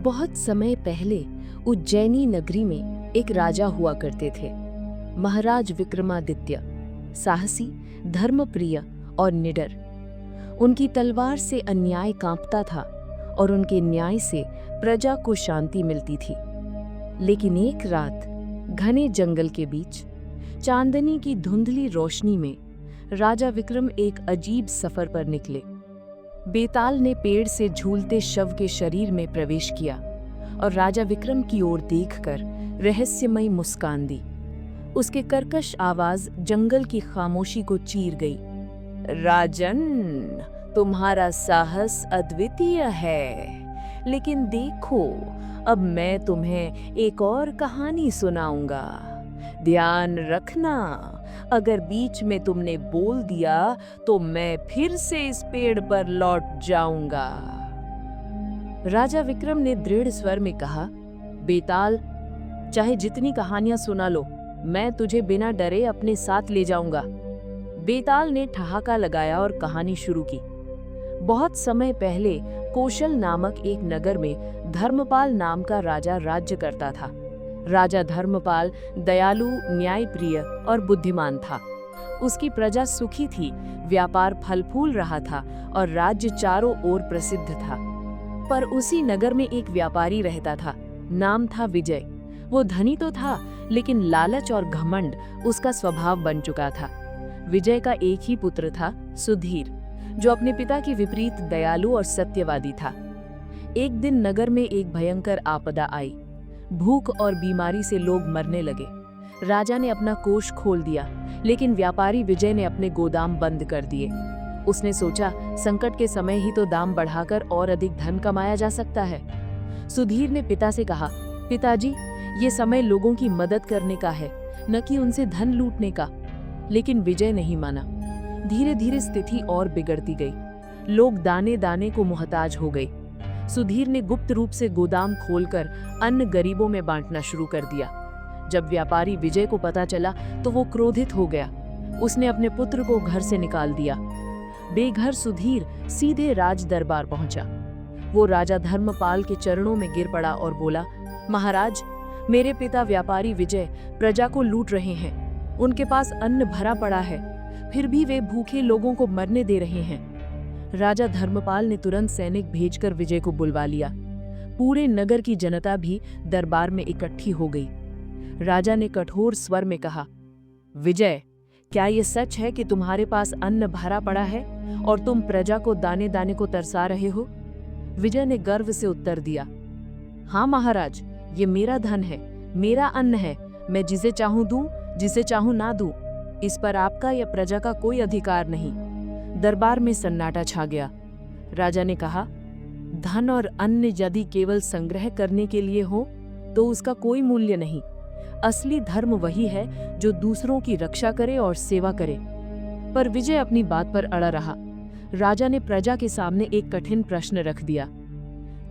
बहुत समय पहले उज्जैनी नगरी में एक राजा हुआ करते थे। महाराज विक्रमादित्य, साहसी, धर्मप्रिय और निडर। उनकी तलवार से अन्याय कांपता था और उनके न्याय से प्रजा को शांति मिलती थी। लेकिन एक रात घने जंगल के बीच चांदनी की धुंधली रोशनी में राजा विक्रम एक अजीब सफर पर निकले। बेताल ने पेड़ से झूलते शव के शरीर में प्रवेश किया और राजा विक्रम की ओर देखकर रहस्यमयी मुस्कान दी। उसके कर्कश आवाज जंगल की खामोशी को चीर गई। राजन, तुम्हारा साहस अद्वितीय है, लेकिन देखो, अब मैं तुम्हें एक और कहानी सुनाऊंगा। ध्यान रखना, अगर बीच में तुमने बोल दिया तो मैं फिर से इस पेड़ पर लौट जाऊंगा। राजा विक्रम ने दृढ़ स्वर में कहा, बेताल, चाहे जितनी कहानियां सुना लो, मैं तुझे बिना डरे अपने साथ ले जाऊंगा। बेताल ने ठहाका लगाया और कहानी शुरू की। बहुत समय पहले कौशल नामक एक नगर में धर्मपाल नाम का राजा राज्य करता था। राजा धर्मपाल दयालु, न्यायप्रिय और बुद्धिमान था। उसकी प्रजा सुखी थी, व्यापार फल फूल रहा था और राज्य चारों ओर प्रसिद्ध था। पर उसी नगर में एक व्यापारी रहता था, नाम था विजय। वो धनी तो था, लेकिन लालच और घमंड उसका स्वभाव बन चुका था। विजय का एक ही पुत्र था, सुधीर, जो अपने पिता के विपरीत दयालु और सत्यवादी था। एक दिन नगर में एक भयंकर आपदा आई। भूख और बीमारी से लोग मरने लगे। राजा ने अपना कोष खोल दिया, लेकिन व्यापारी विजय ने अपने गोदाम बंद कर दिए। उसने सोचा, संकट के समय ही तो दाम बढ़ाकर और अधिक धन कमाया जा सकता है। सुधीर ने पिता से कहा, पिताजी, ये समय लोगों की मदद करने का है, न कि उनसे धन लूटने का। लेकिन विजय नहीं माना। धीरे धीरे स्थिति और बिगड़ती गई। लोग दाने दाने को मुहताज हो गए। सुधीर ने गुप्त रूप से गोदाम खोलकर अन्न गरीबों में बांटना शुरू कर दिया। जब व्यापारी विजय को पता चला तो वो क्रोधित हो गया। उसने अपने पुत्र को घर से निकाल दिया। बेघर सुधीर सीधे राज दरबार पहुंचा। वो राजा धर्मपाल के चरणों में गिर पड़ा और बोला, महाराज, मेरे पिता व्यापारी विजय प्रजा को लूट रहे हैं। उनके पास अन्न भरा पड़ा है, फिर भी वे भूखे लोगों को मरने दे रहे हैं। राजा धर्मपाल ने तुरंत सैनिक भेजकर विजय को बुलवा लिया। पूरे नगर की जनता भी दरबार में इकट्ठी हो गई। राजा ने कठोर स्वर में कहा, विजय, क्या ये सच है कि तुम्हारे पास अन्न भरा पड़ा है और तुम प्रजा को दाने दाने को तरसा रहे हो? विजय ने गर्व से उत्तर दिया, हाँ महाराज, ये मेरा धन है, मेरा अन्न है। मैं जिसे चाहूं दूं, जिसे चाहूं ना दूं। इस पर आपका या प्रजा का कोई अधिकार नहीं। दरबार में सन्नाटा छा गया। राजा ने कहा, धन और अन्न यदि केवल संग्रह करने के लिए हो तो उसका कोई मूल्य नहीं। असली धर्म वही है जो दूसरों की रक्षा करे और सेवा करे। पर विजय अपनी बात पर अड़ा रहा। राजा ने प्रजा के सामने एक कठिन प्रश्न रख दिया।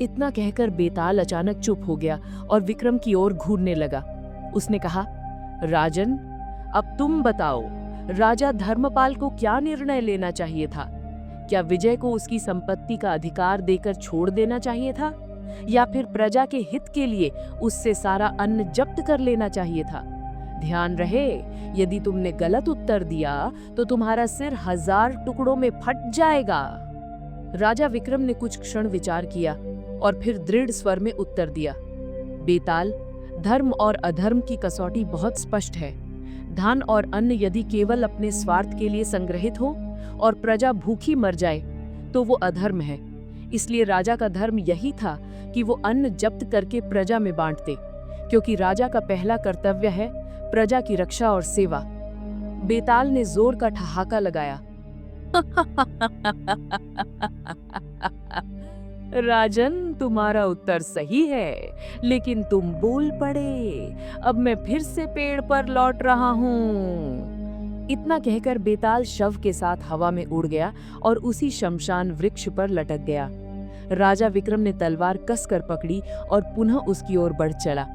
इतना कहकर बेताल अचानक चुप हो गया और विक्रम की ओर घूरने लगा। उसने कहा, राजन, अब तुम बताओ, राजा धर्मपाल को क्या निर्णय लेना चाहिए था? क्या विजय को उसकी संपत्ति का अधिकार देकर छोड़ देना चाहिए था, या फिर प्रजा के हित के लिए उससे सारा अन्न जब्त कर लेना चाहिए था? ध्यान रहे, यदि तुमने गलत उत्तर दिया तो तुम्हारा सिर 1000 टुकड़ों में फट जाएगा। राजा विक्रम ने कुछ क्षण विचार किया और फिर दृढ़ स्वर में उत्तर दिया, बेताल, धर्म और अधर्म की कसौटी बहुत स्पष्ट है। धन और अन्न यदि केवल अपने स्वार्थ के लिए संग्रहित हो और प्रजा भूखी मर जाए तो वो अधर्म है। इसलिए राजा का धर्म यही था कि वो अन्न जब्त करके प्रजा में बांटते, क्योंकि राजा का पहला कर्तव्य है प्रजा की रक्षा और सेवा। बेताल ने जोर का ठहाका लगाया। राजन, तुम्हारा उत्तर सही है, लेकिन तुम बोल पड़े। अब मैं फिर से पेड़ पर लौट रहा हूँ। इतना कहकर बेताल शव के साथ हवा में उड़ गया और उसी शमशान वृक्ष पर लटक गया। राजा विक्रम ने तलवार कसकर पकड़ी और पुनः उसकी ओर बढ़ चला।